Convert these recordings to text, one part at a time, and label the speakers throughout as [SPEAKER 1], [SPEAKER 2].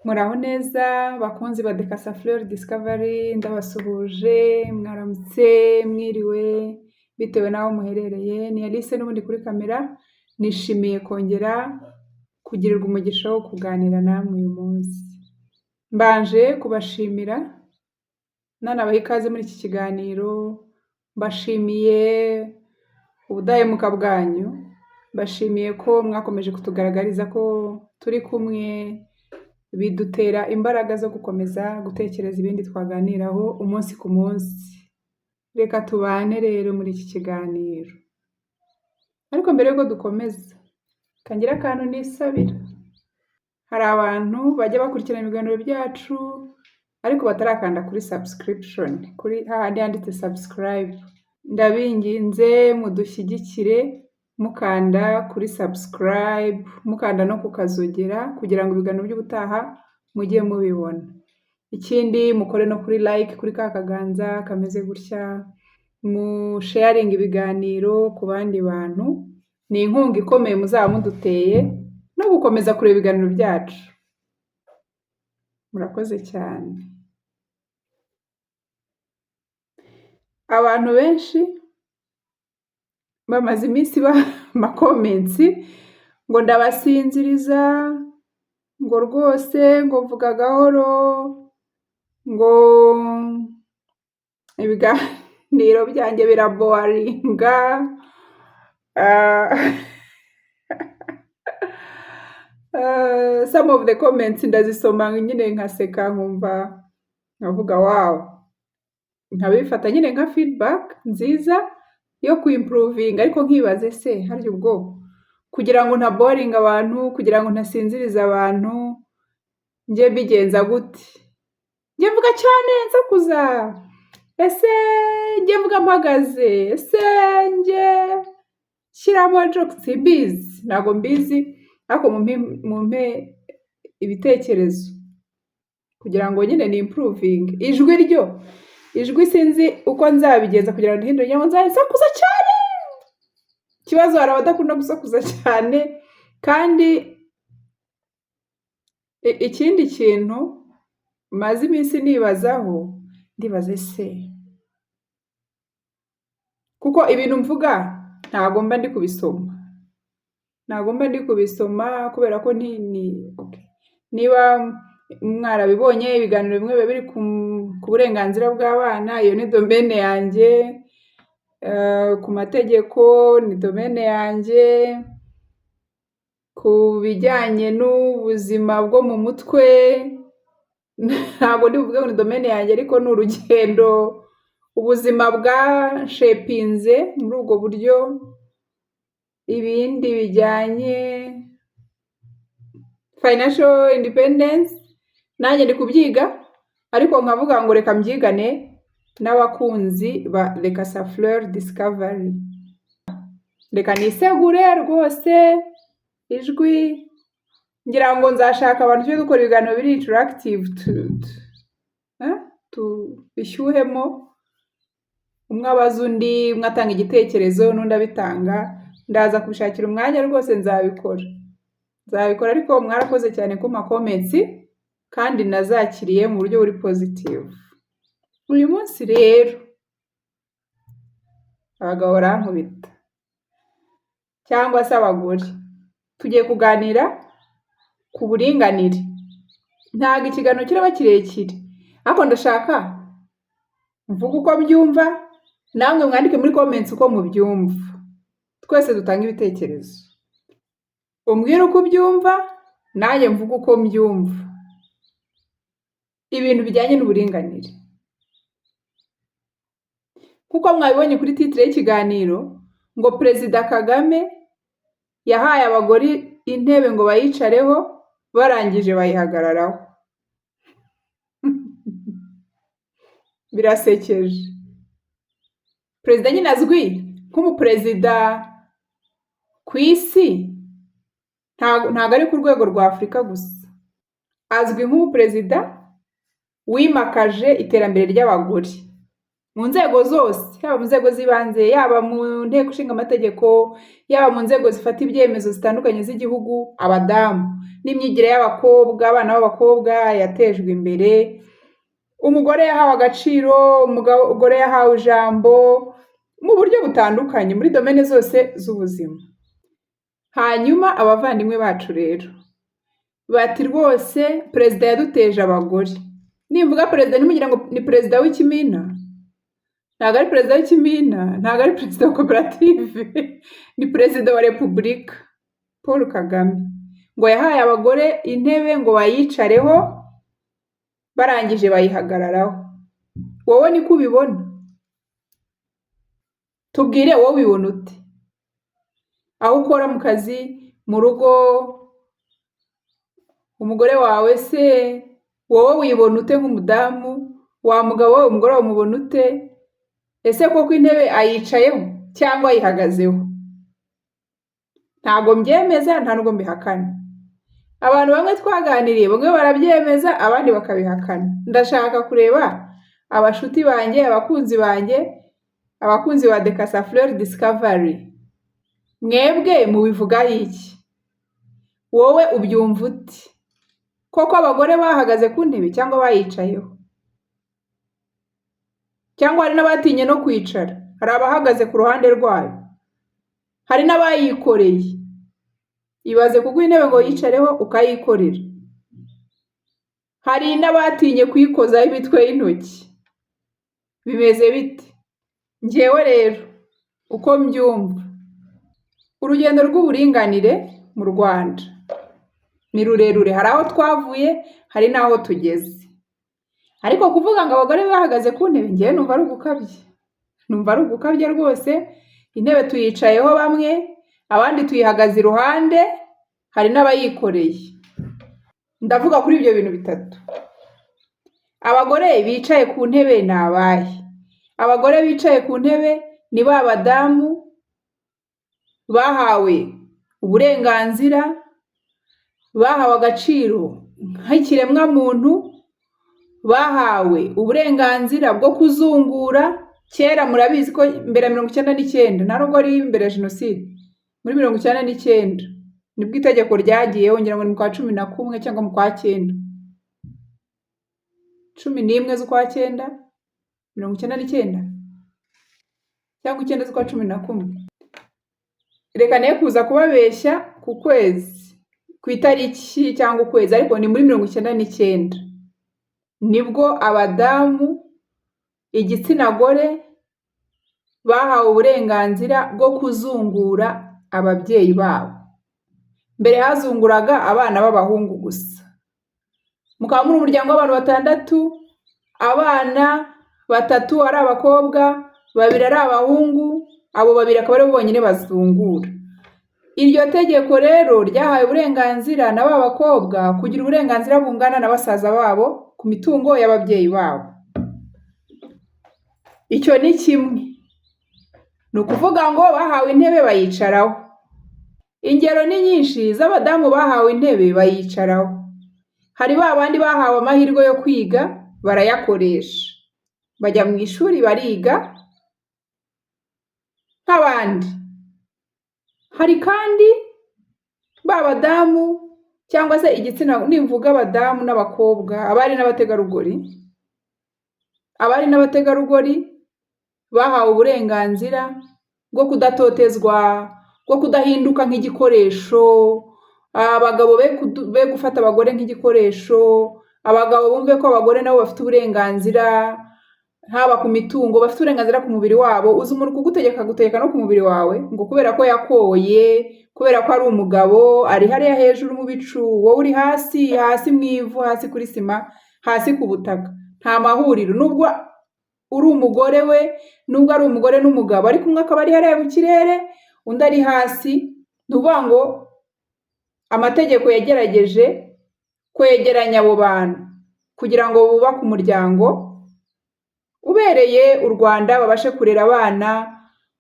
[SPEAKER 1] Muraho neza bakunzi ba Dekasa Fleur Discovery, ndabasuhuje, mwaramutse, mwiriwe, bitewe n'aho muherereye. Ni Alice n'ubundi kuri kamera, nishimiye kongera kugirirwa umugisha wo kuganira namwe uyu munsi. Mbanje kubashimira, nanabaha ikaze muri iki kiganiro, mbashimiye ubudahemuka bwanyu, mbashimiye ko mwakomeje kutugaragariza ko turi kumwe, bidutera imbaraga zo gukomeza gutekereza ibindi twaganiraho umunsi ku munsi. Reka tubane rero muri iki kiganiro. Ariko mbere yuko dukomeza, kangira akantu nisabira. Hari abantu bajya bakurikirana ibiganiro byacu ariko batarakanda kuri subscription, kuri hahandi handitse subscribe. Ndabinginze mudushyigikire mukanda kuri subscribe, mukanda no kukazogera kugira ngo ibiganiro by'ubutaha mujye mubibona. Ikindi mukore no kuri like kuri ka kaganza kameze gutya, mu sharing ibiganiro ku bandi bantu. Ni inkunga ikomeye muzaba muduteye no gukomeza kureba ibiganiro byacu. Murakoze cyane. Abantu benshi bamaze iminsi comments ngo ndabasinziriza, ngo rwose, ngo mvuga gahoro, ngo ibiganiro byanjye biraboringa. Some of the comments ndazisoma nyine nkaseka nkumva nkavuga wow, nkabifata nyine nka feedback nziza yo kuimprovinga, ariko nkibaze se harya ubwo kugira ngo nta boring abantu, kugira ngo ntasinziriza abantu, njye bigenza gute? Njye mvuga cyane nsakuza, ese njye mvuga mpagaze, ese njye shyiramo jokes? Mbizi, ntabwo mbizi, ariko mumpe ibitekerezo kugira ngo nyine ni improving ijwi sinzi uko nzabigenza kugira ngo ntihindure ngo nsakuza cyane. Ikibazo hari abadakunda gusakuza cyane. Kandi ikindi kintu maze iminsi nibazaho, ndibaze se kuko ibintu mvuga ntabwo mba ndi kubisoma, kubera ko niba mwarabibonye ibiganiro bimwe biba biri ku burenganzira bw'abana, iyo ni domaine yanjye, ku mategeko ni domaine yanjye, ku bijyanye n'ubuzima bwo mu mutwe ntabwo ndi buvuge ngo ni domaine yanjye, ariko ni urugendo ubuzima bwashepinze muri ubwo buryo. Ibindi bijyanye financial independence nanjye ndi kubyiga, ariko nkavuga ngo reka mbyigane n'abakunzi ba Dekasa Fleur Discovery. Reka nisegure rwose ijwi, ngira ngo nzashaka abantu tujye dukora ibiganiro biri interactive, bishyuhemo, umwe abaza undi, umwe atanga igitekerezo n'undi abitanga. Ndaza kubishakira umwanya rwose, nzabikora, ariko mwarakoze cyane ku comments kandi nazakiriye mu buryo buri positive. Uyu munsi rero abagabo barankubita cyangwa se abagore, tugiye kuganira ku buringanire. Ntabwo ikiganiro kiraba kirekire, ariko ndashaka mvuga uko mbyumva, namwe mwandike muri comments uko mubyumva, twese dutanga ibitekerezo. Umbwire uko ubyumva, nanjye mvuga uko mbyumva. Ibintu bijyanye n'uburinganire, kuko mwabibonye kuri titre y'ikiganiro ngo Perezida Kagame yahaye abagore intebe ngo bayicareho, barangije bayihagararaho. Birasekeje. Perezida nyine azwi nk'umuperezida ku isi, ntabwo ari ku rwego rwa Afurika gusa, azwi nk'umuperezida wimakaje iterambere ry'abagore. mu nzego zose, yaba mu nzego z'ibanze, yaba mu nteko ishinga amategeko, yaba mu nzego zifata ibyemezo zitandukanye z'igihugu, abadamu n'imyigire y'abakobwa, abana b'abakobwa yatejwe imbere, umugore yahawe agaciro, umugore yahawe ijambo mu buryo butandukanye muri domene zose z'ubuzima. Hanyuma abavandimwe bacu rero bati rwose perezida yaduteje abagore. Nimvuga perezida ntimugire ngo ni perezida w'ikimina, ntabwo ari perezida w'ikimina, ntabwo ari perezida wa koperative, ni perezida wa repubulika Paul Kagame, ngo yahaye abagore intebe ngo bayicareho barangije bayihagararaho. Wowe niko ubibona? Tubwire wowe ubibona ute? Aho ukora mu kazi, mu rugo, umugore wawe se wowe wibona ute nk'umudamu? Wa mugabo wawe umugore wawe umubona ute? Ese koko intebe ayicayeho cyangwa ayihagazeho? Ntabwo mbyemeza, nta nubwo mbihakana. Abantu bamwe twaganiriye, bamwe barabyemeza, abandi bakabihakana. Ndashaka kureba abashuti banjye, abakunzi banjye, abakunzi ba Dekasa Fleur Discovery, mwebwe mubivugaho iki? Wowe ubyumva ute? Koko abagore bahagaze ku ntebe cyangwa bayicayeho? Cyangwa hari n'abatinye no kwicara? Hari abahagaze ku ruhande rwayo, hari n'abayikoreye. Ibaze kuguha intebe ngo yicareho ukayikorera. Hari n'abatinye kuyikozaho imitwe y'intoki. Bimeze bite? Njyewe rero uko mbyumva, urugendo rw'uburinganire mu Rwanda ni rurerure. Hari aho twavuye, hari n'aho tugeze. Ariko kuvuga ngo abagore bahagaze ku ntebe, njyewe numva ari ugukabye. Numva ari ugukabye rwose. Intebe tuyicayeho bamwe, abandi tuyihagaze iruhande, hari n'abayikoreye. Ndavuga kuri ibyo bintu bitatu. Abagore bicaye ku ntebe ni abahe? Abagore bicaye ku ntebe ni ba badamu bahawe uburenganzira, bahawe agaciro nk'ikiremwa muntu, bahawe uburenganzira bwo kuzungura. Kera murabizi ko mbere ya 1999, ntabwo ari mbere ya jenoside, muri 1999 nibwo itegeko ryagiyeho, ngira ngo ni mu kwa 11 cyangwa mu kwa 9, 11 z'ukwa 9, 1999 cyangwa 9 z'ukwa 11. Reka ne kuza kubabeshya ku kwezi, ku itariki cyangwa ukwezi, ariko ni muri 1999 nibwo abadamu, igitsina gore, bahawe uburenganzira bwo kuzungura ababyeyi babo. Mbere hazunguraga abana b'abahungu gusa. Mukaba muri umuryango w'abantu 6, abana 3 ari abakobwa, 2 ari abahungu, abo 2 akaba ari bonyine bazungura. Iryo tegeko rero ryahaye uburenganzira na ba bakobwa kugira uburenganzira bungana na basaza babo ku mitungo y'ababyeyi babo. Icyo ni kimwe. Ni ukuvuga ngo bahawe intebe bayicaraho. Ingero ni nyinshi z'abadamu bahawe intebe bayicaraho. Hari ba bandi bahawe amahirwe yo kwiga, barayakoresha, bajya mu ishuri bariga nk'abandi. Hari kandi ba badamu cyangwa se igitsina, nimvuga abadamu n'abakobwa, abari n'abategarugori bahawe uburenganzira bwo kudatotezwa, bwo kudahinduka nk'igikoresho. Abagabo be gufata abagore nk'igikoresho. Abagabo bumve ko abagore nabo bafite uburenganzira, haba ku mitungo, bafite uburenganzira ku mubiri wabo. Uzi umuntu kugutegeka no ku mubiri wawe ngo kubera ko yakoye, kubera ko ari umugabo, ari hariya hejuru mu bicu, wowe uri hasi mu ivu, hasi kuri sima, hasi ku butaka, nta mahuriro. Nubwo uri umugore we, nubwo ari umugore n'umugabo, ariko umwe akaba ari hariya mu kirere, undi ari hasi. Nuvuga ngo amategeko yagerageje kwegeranya abo bantu kugira ngo bubake umuryango ubereye u Rwanda, babashe kurera abana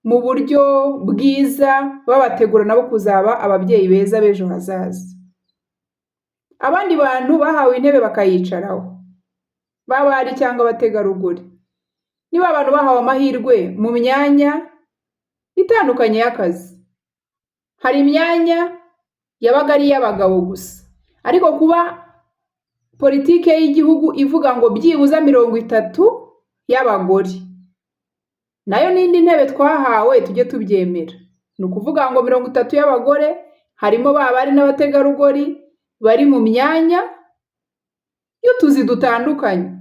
[SPEAKER 1] mu buryo bwiza, babategura nabo kuzaba ababyeyi beza b'ejo hazaza. Abandi bantu bahawe intebe bakayicaraho, babari cyangwa abategarugori, niba abantu bahawe amahirwe mu myanya itandukanye y'akazi, hari imyanya yabaga ari iy'abagabo gusa, ariko kuba politike y'igihugu ivuga ngo byibuze 30 y'abagore, nayo n'indi ntebe twahawe tujye tubyemera. Ni ukuvuga ngo 30 y'abagore harimo ba bari n'abategarugori bari mu myanya y'utuzi dutandukanye,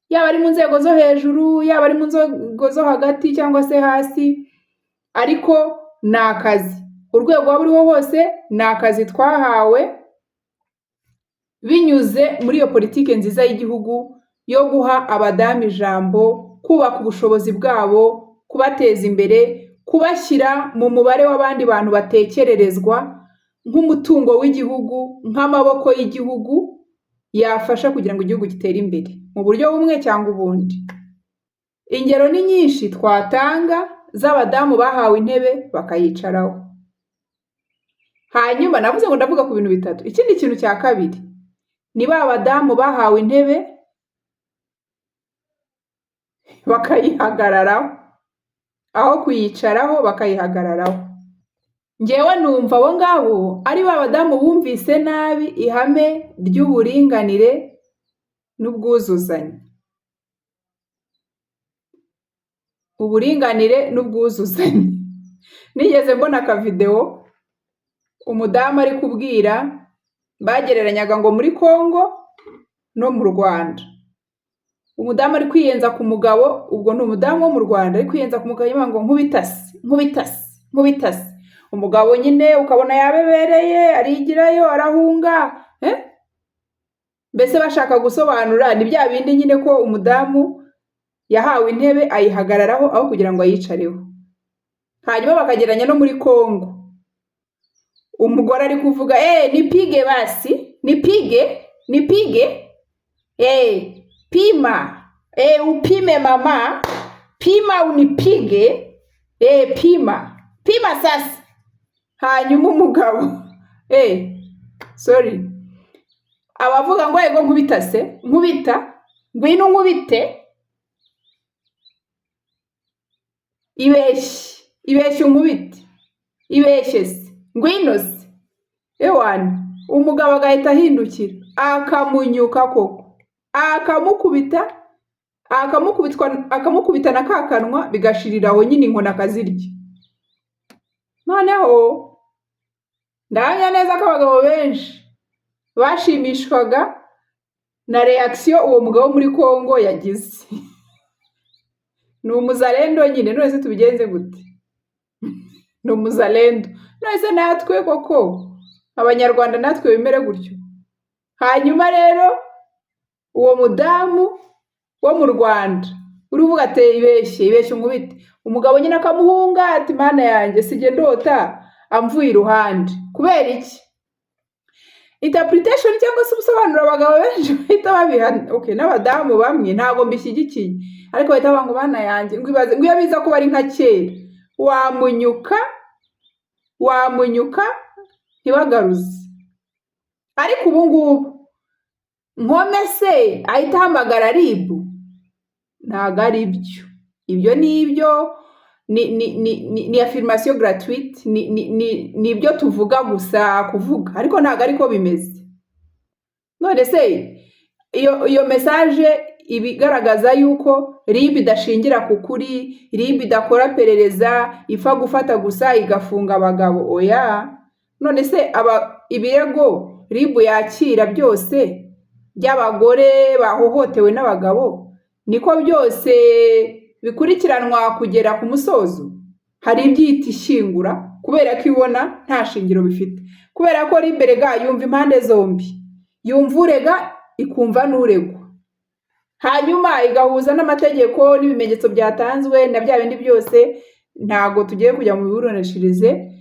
[SPEAKER 1] yaba ari mu nzego zo hejuru, yaba ari mu nzego zo hagati cyangwa se hasi, ariko ni akazi. Urwego waba uriho hose ni akazi twahawe binyuze muri iyo politike nziza y'igihugu yo guha abadamu ijambo, kubaka ubushobozi bwabo, kubateza imbere, kubashyira mu mubare w'abandi bantu batekererezwa nk'umutungo w'igihugu, nk'amaboko y'igihugu yafasha kugira ngo igihugu gitere imbere mu buryo bumwe cyangwa ubundi. Ingero ni nyinshi twatanga z'abadamu bahawe intebe bakayicaraho. Hanyuma navuze ngo ndavuga ku bintu bitatu. Ikindi kintu cya kabiri ni ba badamu bahawe intebe bakayihagararaho, aho kuyicaraho bakayihagararaho. Njyewe numva abo ngabo ari ba badamu bumvise nabi ihame ry'uburinganire n'ubwuzuzanye. Uburinganire n'ubwuzuzanye. Nigeze mbona akavideo umudamu ari kubwira, bagereranyaga ngo muri Kongo no mu Rwanda. Umudamu ari kwiyenza ku mugabo, ubwo ni umudamu wo mu Rwanda ari kwiyenza ku mugabo ngo nkubitasi. Umugabo nyine ukabona yabebereye, arigirayo, arahunga. Mbese bashaka gusobanura ni bya bindi nyine ko umudamu yahawe intebe ayihagararaho aho kugira ngo ayicareho. Hanyuma bakageranya no muri Kongo. Umugore ari kuvuga nipige basi, nipige, pima, upime mama, pima unipige, pima sasa. Hanyuma umugabo abavuga ngo yego nkubita se, nkubita, ngwino nkubite, ibeshye unkubite, ibeshye se, ngwino se. Ewana, umugabo agahita ahindukira akamunyuka koko, akamukubita na ka kanwa bigashiriraho nyine inkoni akazirya. Noneho ndahamya neza ko abagabo benshi bashimishwaga na reaction uwo mugabo muri Kongo yagize. Ni umuzalendo nyine, none se tubigenze gute? Ni umuzalendo. None se natwe koko abanyarwanda natwe bimere gutyo? Hanyuma rero uwo mudamu wo mu Rwanda uruvuga ati ibeshye unkubite, umugabo nyine akamuhunga ati mana yanjye sije ndota amvuye iruhande. Kubera iki? Interpretation cyangwa se ubusobanuro abagabo benshi bahita babiha. N'abadamu bamwe ntago mbishyigikiye, ariko bahita banga bana yanjye ngo ibaze ngo iyo biza kuba ari nka kera wamunyuka ntibagaruze. Ariko ubu ngubu nkome se ahita ahamagara RIB? Ntago ari byo. Ibyo ni ibyo ni affirmation gratuite, ni ibyo tuvuga gusa kuvuga, ariko ntago ariko bimeze. None se iyo message ibigaragaza yuko RIB idashingira ku kuri, RIB idakora perereza, ipfa gufata gusa igafunga abagabo. Oya, none se ibirego RIB yakira byose by'abagore bahohotewe n'abagabo niko byose bikurikiranwa kugera ku musozo? Hari ibyita ishingura kubera ko ibona nta shingiro bifite, kubera ko RIB rega yumva impande zombi, yumva urega ikumva n'uregwa, hanyuma igahuza n'amategeko n'ibimenyetso byatanzwe na bya bindi byose. Ntago tugiye kujya mu biburanishirize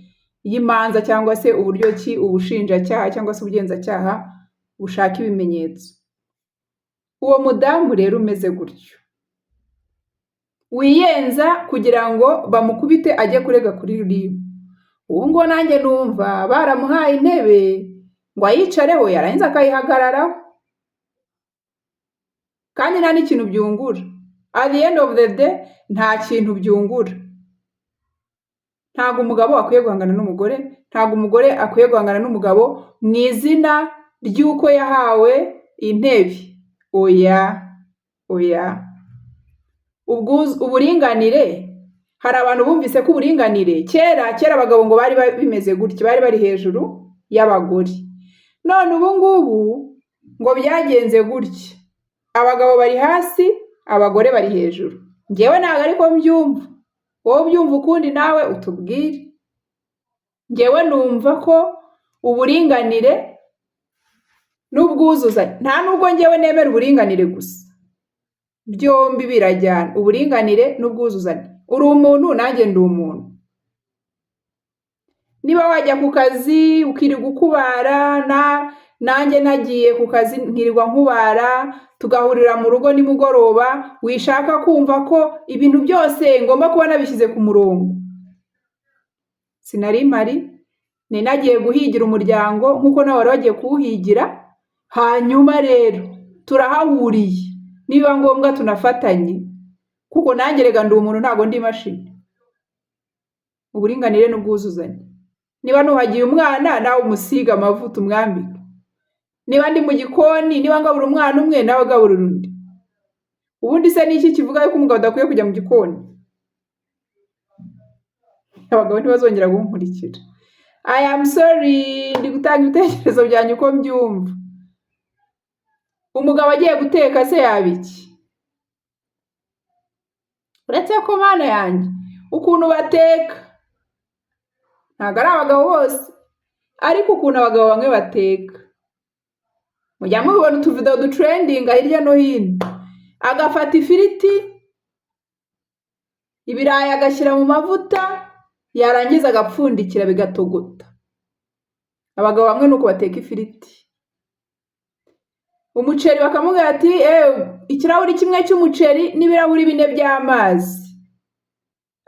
[SPEAKER 1] y'imanza cyangwa se uburyo ki ubushinjacyaha cyangwa se ubugenzacyaha bushaka ibimenyetso. Uwo mudamu rero umeze gutyo wiyenza kugira ngo bamukubite ajye kurega kuri RIB, uwo ngo nanjye numva baramuhaye intebe ngo ayicareho yarangiza akayihagararaho, kandi nta n'ikintu byungura. at the end of the day nta kintu byungura. Ntabwo umugabo akwiye guhangana n'umugore, ntabwo umugore akwiye guhangana n'umugabo mu izina ry'uko yahawe intebe. Oya. Uburinganire, hari abantu bumvise ko uburinganire kera abagabo ngo bari bimeze gutya, bari bari hejuru y'abagore. None ubu ngubu ngo byagenze gutya, abagabo bari hasi, abagore bari hejuru. Njyewe ntabwo ariko mbyumva, wowe ubyumva ukundi nawe utubwire. Njyewe numva ko uburinganire n'ubwuzuzanye, nta nubwo njyewe nemera uburinganire gusa, byombi birajyana, uburinganire n'ubwuzuzanye. Uri umuntu nanjye ndi umuntu. Niba wajya ku kazi ukirirwa ukubara, nanjye nagiye ku kazi nkirirwa nkubara, tugahurira mu rugo nimugoroba, wishaka kumva ko ibintu byose ngomba kuba nabishyize ku murongo. Sinari mpari, ni nagiye guhigira umuryango nk'uko nawe wari wagiye kuwuhigira, hanyuma rero turahahuriye, niba ngombwa tunafatanye, kuko nanjye rega ndi umuntu ntabwo ndi imashini. Uburinganire n'ubwuzuzanye. Niba nuhagiye umwana nawe umusiga amavuta umwambike. Niba ndi mu gikoni, niba ngabura umwana umwe nawe gabura undi. Ubundi se niki kivuga yuko umugabo adakwiye kujya mu gikoni? Abagabo ntibazongera kunkurikira. I am sorry, ndi gutanga ibitekerezo byanyu uko mbyumva. Umugabo agiye guteka se yabiki? Uretse ko mana yanjye ukuntu bateka, ntabwo ari abagabo bose, ariko ukuntu abagabo bamwe bateka, mujya mubibona utuvidewo dutrendinga hirya no hino. Agafata ifiriti, ibirayi agashyira mu mavuta, yarangiza agapfundikira bigatogota. Abagabo bamwe nuko bateka ifiriti. Umuceri bakamubwira ati ikirahuri kimwe cy'umuceri n'ibirahuri 4 by'amazi.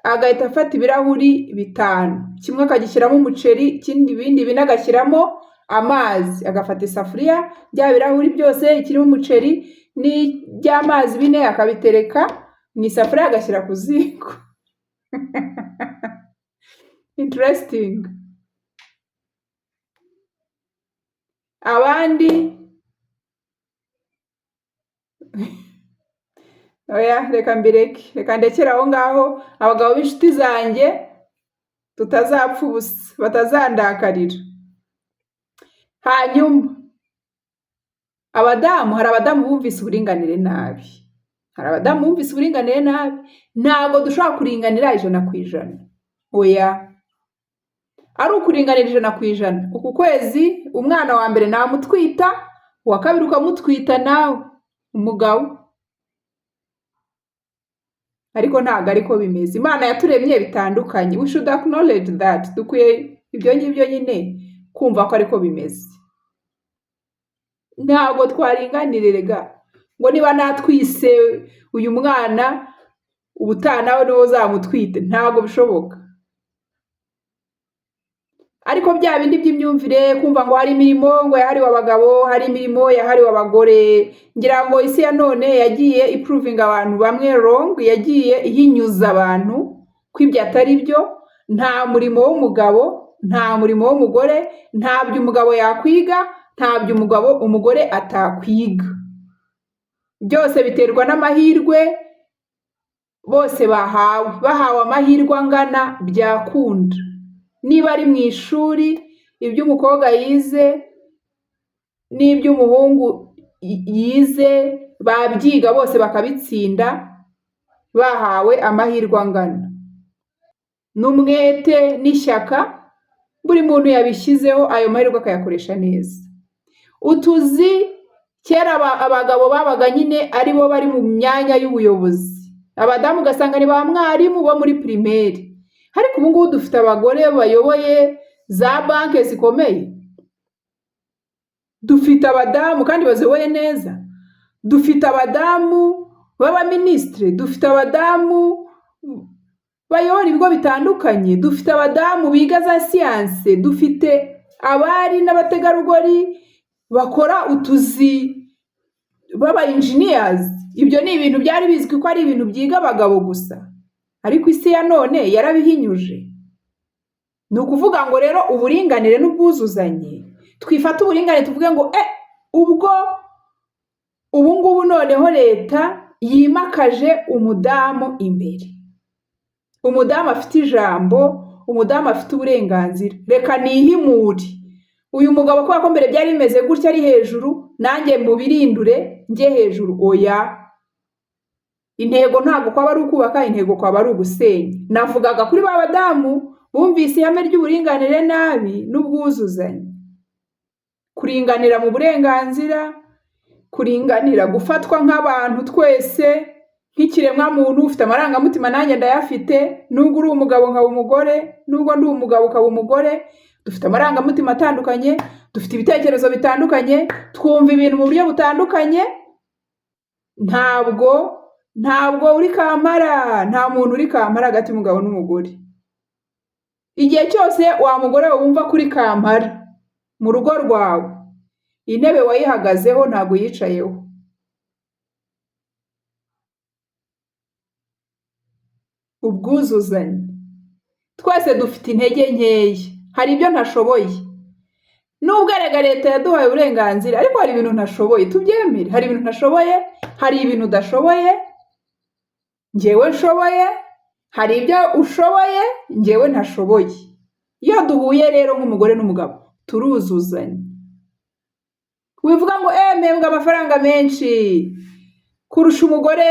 [SPEAKER 1] Agahita afata ibirahuri 5, kimwe akagishyiramo umuceri, ikindi ibindi 4 agashyiramo amazi. Agafata isafuriya, bya birahuri byose ikirimo umuceri n'iby'amazi 4 akabitereka mu isafuriya agashyira ku ziko. Interesting. Abandi oya reka mbireke, reka ndekera aho ngaho. Abagabo b'inshuti zanjye tutazapfa ubusa, batazandakarira. Hanyuma abadamu, hari abadamu bumvise uburinganire nabi, ntabwo dushobora kuringanira 100%. Oya, ari ukuringanira 100%. Uku kwezi umwana wa mbere namutwita, uwa kabiri ukamutwita nawe umugabo. Ariko ntabwo ariko bimeze. Imana yaturemye bitandukanye. We should acknowledge that. Dukwiye ibyo ngibyo nyine kumva ko ariko bimeze. Ntabwo twaringanirega ngo niba natwise uyu mwana ubutaha nawe niwo uzamutwite, ntabwo bishoboka. Ariko bya bindi by'imyumvire, kumva ngo hari imirimo ngo yahariwe abagabo, hari imirimo yahariwe abagore, ngira ngo isi ya none yagiye improving abantu bamwe wrong, yagiye ihinyuza abantu kwibyo atari byo. Nta murimo w'umugabo, nta murimo w'umugore, ntabyo umugabo yakwiga, ntabyo umugore atakwiga. Byose biterwa n'amahirwe bose bahawe amahirwe angana byakunda. Niba ari mu ishuri, ibyo umukobwa yize n'ibyo umuhungu yize babyiga bose bakabitsinda, bahawe amahirwe angana. N'umwete n'ishyaka buri muntu yabishyizeho, ayo mahirwe akayakoresha neza. Utuzi kera abagabo babaga nyine ari bo bari mu myanya y'ubuyobozi, abadamu ugasanga ni ba mwarimu bo muri primaire. Ariko ubu ngubu dufite abagore bayoboye za banki zikomeye, dufite abadamu kandi bazoboye neza, dufite abadamu b'abaminisitiri, dufite abadamu bayobora ibigo bitandukanye, dufite abadamu biga za siyanse, dufite abari n'abategarugori bakora utuzi baba engineers. Ibyo ni ibintu byari bizwi ko ari ibintu byiga abagabo gusa, ariko isi ya none yarabihinyuje. Ni ukuvuga ngo rero uburinganire n'ubwuzuzanye, twifata uburinganire tuvuge ngo ubwo ubu ngubu noneho leta yimakaje umudamu imbere, umudamu afite ijambo, umudamu afite uburenganzira, reka nihimure. Uyu mugabo kubera ko mbere byari bimeze gutya ari hejuru, nanjye mubirindure njye hejuru. Oya, intego ntabwo kwaba ari ukubaka, intego kwaba ari ugusenya. Navugaga kuri ba badamu bumvise ihame ry'uburinganire nabi n'ubwuzuzanye. Kuringanira mu burenganzira, kuringanira gufatwa nk'abantu twese, nk'ikiremwa muntu ufite amarangamutima nanjye ndayafite, nubwo uri umugabo nkaba umugore, nubwo ndi umugabo ukaba umugore, dufite amarangamutima atandukanye, dufite ibitekerezo bitandukanye, twumva ibintu mu buryo butandukanye. Ntabwo uri kamara, nta muntu uri kamara hagati y'umugabo n'umugore. Igihe cyose wa mugore wumva kuri kamara mu rugo rwawe, intebe wayihagazeho ntabwo yicayeho. Ubwuzuzanye, twese dufite intege nkeya, hari ibyo ntashoboye. Nubwo erega leta yaduhaye uburenganzira, ariko hari ibintu ntashoboye, tubyemere. Hari ibintu ntashoboye, hari ibintu udashoboye, njyewe nshoboye, hari ibyo ushoboye, njyewe ntashoboye. Iyo duhuye rero nk'umugore n'umugabo, turuzuzanya. Wivuga ngo mpembwa amafaranga menshi kurusha umugore.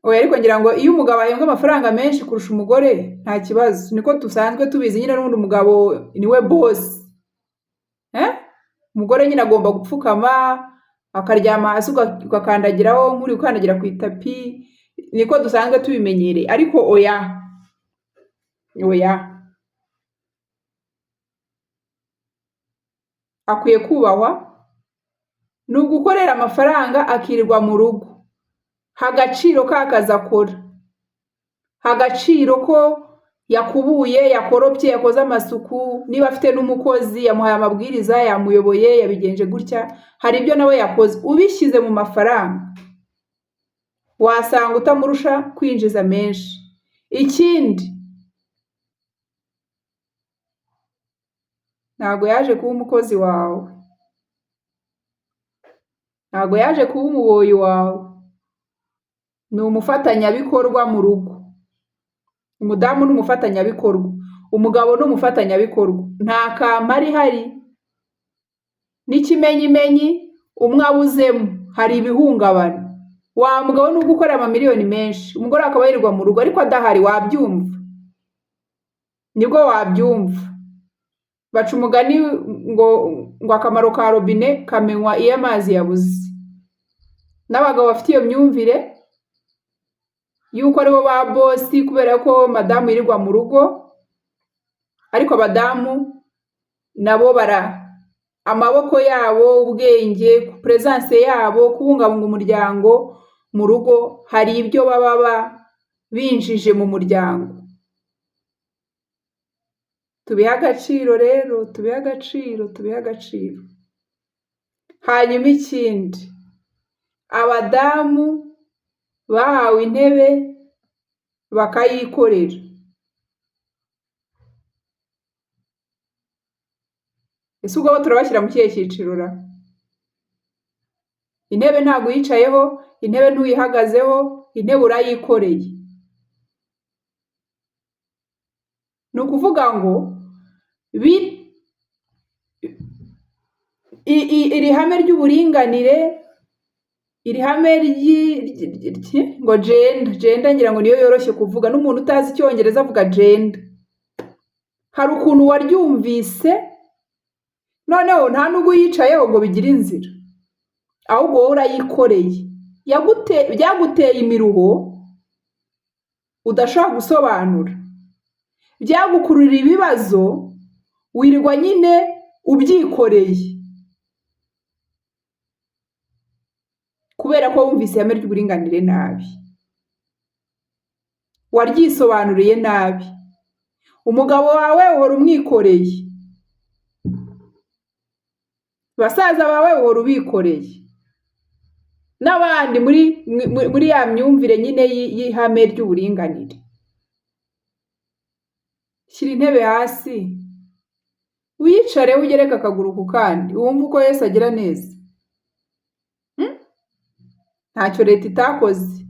[SPEAKER 1] Oya, ariko ngira ngo iyo umugabo ahembwa amafaranga menshi kurusha umugore nta kibazo, niko dusanzwe tubizi nyine, n'undi mugabo niwe boss. Umugore nyine agomba gupfukama akaryama hasi ukakandagiraho nk'uri gukandagira ku itapi, niko dusanzwe tubimenyereye. Ariko oya, akwiye kubahwa. Ni ugukorera amafaranga akirirwa mu rugo, hagaciro k'akazi akora, hagaciro ko yakubuye, yakoropye, yakoze amasuku, niba afite n'umukozi yamuhaye amabwiriza, yamuyoboye, yabigenje gutya, hari ibyo nawe yakoze. Ubishyize mu mafaranga wasanga utamurusha kwinjiza menshi. Ikindi, ntabwo yaje kuba umukozi wawe, ntabwo yaje kuba umuboyi wawe, ni umufatanyabikorwa mu rugo. Umudamu ni umufatanyabikorwa, umugabo ni umufatanyabikorwa. Nta kamara ihari. N'ikimenyimenyi umwe abuzemo hari ibihungabana. Wa mugabo nubwo ukorera amamiliyoni menshi, umugore akaba yirirwa mu rugo ariko adahari, wabyumva? Nibwo wabyumva. Baca umugani ngo akamaro ka robine kamenywa iyo amazi yabuze. N'abagabo bafite iyo myumvire yuko aribo ba bosi kubera ko madamu yirirwa mu rugo, ariko abadamu nabo amaboko yabo, ubwenge, presence yabo, kubungabunga umuryango mu rugo, hari ibyo baba binjije mu muryango. Tubihe agaciro rero, tubihe agaciro. Hanyuma ikindi, abadamu bahawe intebe bakayikorera. Ese ubwo turabashyira mu kihe cyiciro ra? Intebe ntabwo uyicayeho, intebe ntuyihagazeho, intebe urayikoreye. Ni ukuvuga ngo iri hame ry'uburinganire, iri hame ngo gender ngira ngo niyo yoroshye kuvuga, n'umuntu utazi icyongereza avuga gender. Hari ukuntu waryumvise, noneho nta nubwo uyicayeho ngo bigire inzira, ahubwo wowe urayikoreye. Byaguteye imiruho udashobora gusobanura, byagukururira ibibazo wirirwa nyine ubyikoreye, kubera ko wumvise ihame ry'uburinganire nabi, waryisobanuriye nabi. Umugabo wawe uhora umwikoreye, basaza bawe uhora ubikoreye, n'abandi muri ya myumvire nyine y'ihame ry'uburinganire. Shyira intebe hasi wiyicare ugereka akaguru ku kandi wumve uko Yesu agira neza. Ntacyo leta itakoze,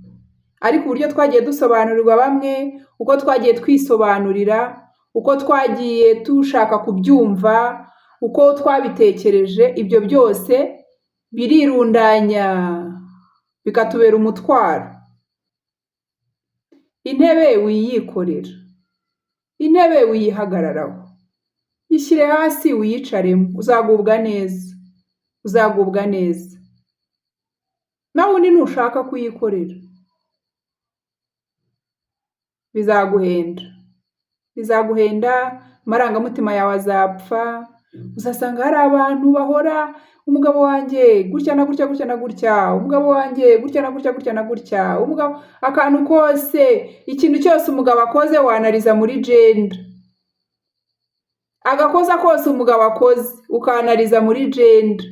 [SPEAKER 1] ariko uburyo twagiye dusobanurirwa bamwe, uko twagiye twisobanurira, uko twagiye dushaka kubyumva, uko twabitekereje, ibyo byose birirundanya bikatubera umutwaro. Intebe wiyikorera, intebe wiyihagararaho, ishyire hasi wiyicaremo, uzagubwa neza, uzagubwa neza. Nawe undi nushaka kuyikorera bizaguhenda, bizaguhenda, amarangamutima yawe azapfa. Uzasanga hari abantu bahora, umugabo wanjye gutya na gutya gutya na gutya, umugabo wanjye gutya na gutya gutya na gutya, umugabo, akantu kose, ikintu cyose umugabo akoze wanariza muri gender. Agakoza kose umugabo akoze ukanariza muri gender,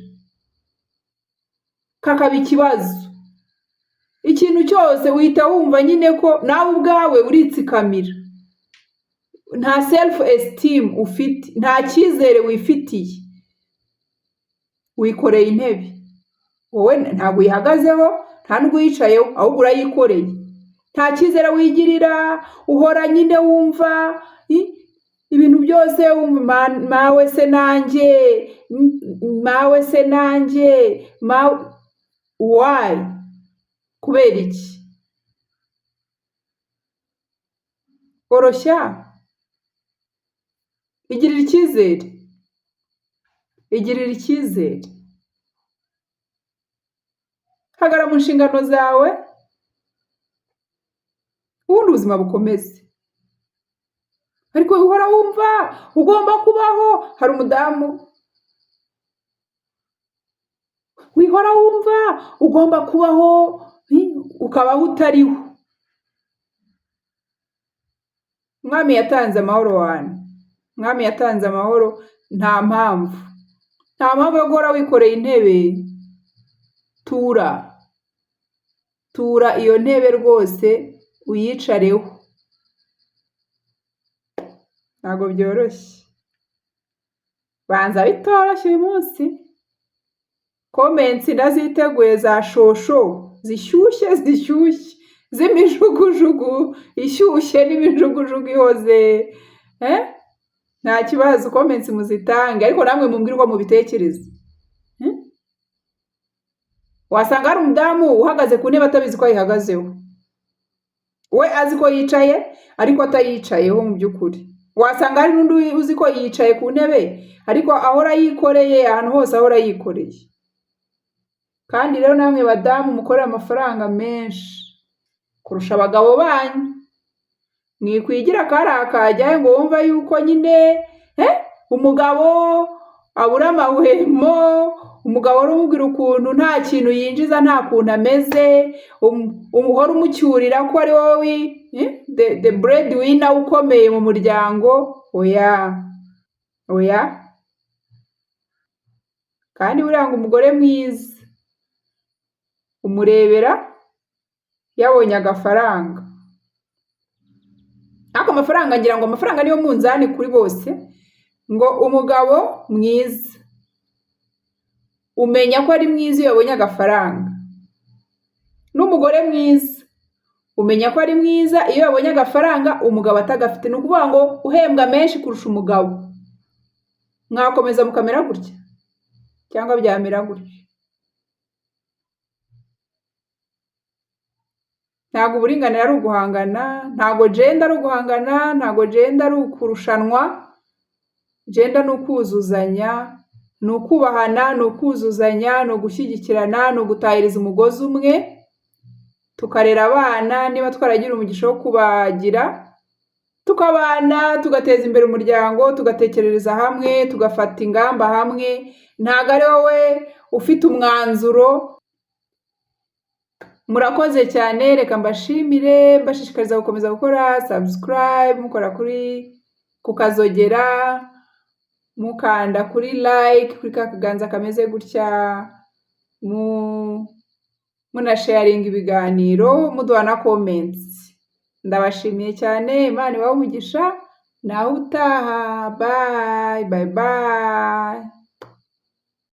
[SPEAKER 1] kakaba ikibazo. Ikintu cyose uhita wumva nyine ko nawe ubwawe uritsikamira, nta self esteem ufite, nta cyizere wifitiye. Wikoreye intebe, wowe ntabwo uyihagazeho, nta n'ubwo uyicayeho, ahubwo urayikoreye. Nta cyizere wigirira, uhora nyine wumva ibintu byose wumva mawe se nanjye, mawe se nanjye, why? Kubera iki? Oroshya, igirira icyizere, igirira icyizere, hagarara mu nshingano zawe, ubundi ubuzima bukomeze. Ariko uhora wumva ugomba kubaho, hari umudamu wihora wumva ugomba kubaho ukabaho utariho. Umwami yatanze amahoro wana, umwami yatanze amahoro, nta mpamvu yo guhora wikoreye intebe. Tura, tura iyo ntebe rwose uyicareho. Ntabwo byoroshye, banza bitoroshye uyu munsi. Comments ndaziteguye za shosho, zishyushye z'imijugujugu, ishyushye n'imijugujugu ihoze. Nta kibazo, comments muzitange, ariko namwe mumbwire uko mubitekereza. Wasanga hari umudamu uhagaze ku ntebe atabizi ko ayihagazeho, we azi ko yicaye ariko atayicayeho mu by'ukuri. Wasanga hari n'undi uzi ko yicaye ku ntebe ariko ahora yikoreye, ahantu hose ahora yikoreye. Kandi rero namwe badamu mukorera amafaranga menshi kurusha abagabo banyu, mwikwigira kariya kajyayo ngo wumva yuko nyine umugabo abura amahwemo, umugabo urumubwira ukuntu nta kintu yinjiza, nta kuntu ameze, umuhora umucyurira ko ari wowe the breadwinner ukomeye mu muryango. Oya, oya. Kandi buriya ngo umugore mwiza umurebera yabonye agafaranga. Ariko amafaranga, ngira ngo amafaranga niyo munzani kuri bose. Ngo umugabo mwiza umenya ko ari mwiza iyo yabonye agafaranga, n'umugore mwiza umenya ko ari mwiza iyo yabonye agafaranga umugabo atagafite. Ni ukuvuga ngo uhembwa menshi kurusha umugabo, mwakomeza mukamera gutya cyangwa byamera gutya? Ntabwo uburinganire ari uguhangana, ntabwo gender ari uguhangana, ntabwo gender ari ukurushanwa. Gender ni ukuzuzanya, ni ukubahana, ni ukuzuzanya, ni ugushyigikirana, ni ugutahiriza umugozi umwe, tukarera abana niba twaragira umugisha wo kubagira, tukabana, tugateza imbere umuryango, tugatekerereza hamwe, tugafata ingamba hamwe. Ntabwo ari wowe ufite umwanzuro. Murakoze cyane, reka mbashimire, mbashishikariza gukomeza gukora subscribe, mukora ku kazogera, mukanda kuri like, kuri ka kaganza kameze gutya, munasharinga ibiganiro, muduha na comments. Ndabashimiye cyane, Imana ibahe umugisha, nawe utaha, bye bye bye.